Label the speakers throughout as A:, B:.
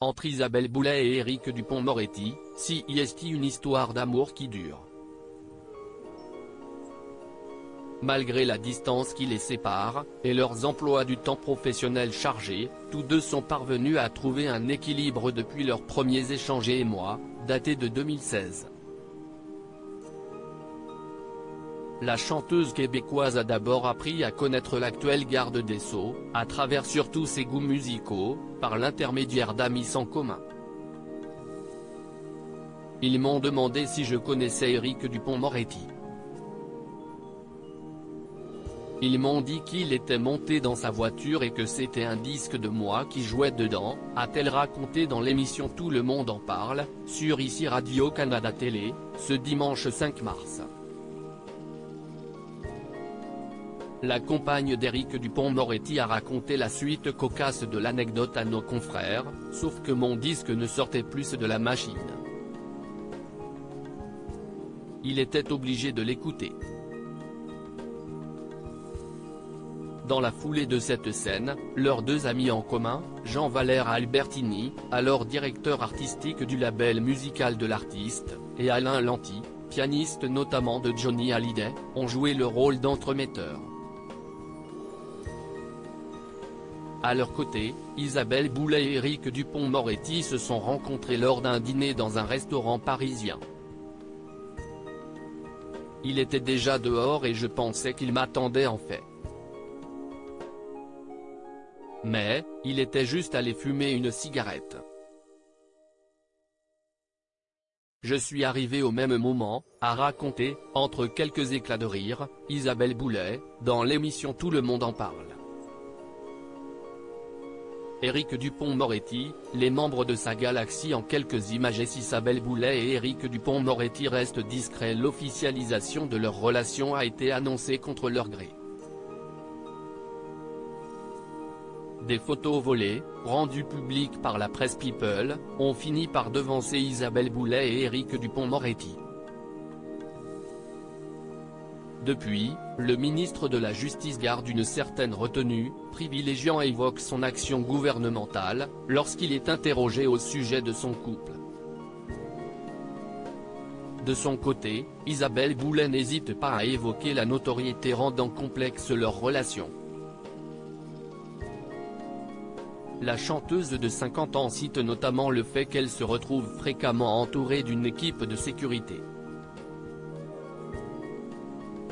A: entre Isabelle Boulay et Éric Dupond-Moretti, CIST une histoire d'amour qui dure. Malgré la distance qui les sépare, et leurs emplois du temps professionnels chargés, tous deux sont parvenus à trouver un équilibre depuis leurs premiers échanges émois, datés de 2016. La chanteuse québécoise a d'abord appris à connaître l'actuel garde des Sceaux, à travers surtout ses goûts musicaux, par l'intermédiaire d'amis en commun. Ils m'ont demandé si je connaissais Éric Dupond-Moretti. Ils m'ont dit qu'il était monté dans sa voiture et que c'était un disque de moi qui jouait dedans, a-t-elle raconté dans l'émission Tout le monde en parle, sur ICI Radio-Canada Télé, ce dimanche 5 mars. La compagne d'Éric Dupond-Moretti a raconté la suite cocasse de l'anecdote à nos confrères, sauf que mon disque ne sortait plus de la machine. Il était obligé de l'écouter. Dans la foulée de cette scène, leurs deux amis en commun, Jean-Valère Albertini, alors directeur artistique du label musical de l'artiste, et Alain Lanty, pianiste notamment de Johnny Hallyday, ont joué le rôle d'entremetteurs. À leur côté, Isabelle Boulay et Éric Dupond-Moretti se sont rencontrés lors d'un dîner dans un restaurant parisien. Il était déjà dehors et je pensais qu'il m'attendait en fait. Mais, il était juste allé fumer une cigarette. Je suis arrivé au même moment, a raconté, entre quelques éclats de rire, Isabelle Boulay, dans l'émission Tout le monde en parle. Éric Dupond-Moretti, les membres de sa galaxie en quelques images. Isabelle Boulay et Éric Dupond-Moretti restent discrets. L'officialisation de leur relation a été annoncée contre leur gré. Des photos volées, rendues publiques par la presse People, ont fini par devancer Isabelle Boulay et Éric Dupond-Moretti. Depuis, le ministre de la Justice garde une certaine retenue, privilégiant et évoque son action gouvernementale, lorsqu'il est interrogé au sujet de son couple. De son côté, Isabelle Boulay n'hésite pas à évoquer la notoriété rendant complexe leur relation. La chanteuse de 50 ans cite notamment le fait qu'elle se retrouve fréquemment entourée d'une équipe de sécurité.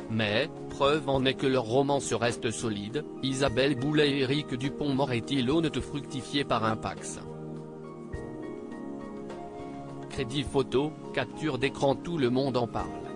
A: Mais, preuve en est que leur romance reste solide, Isabelle Boulay et Éric Dupond-Moretti l'ont fructifié par un Pacs. Crédit photo, capture d'écran. Tout le monde en parle.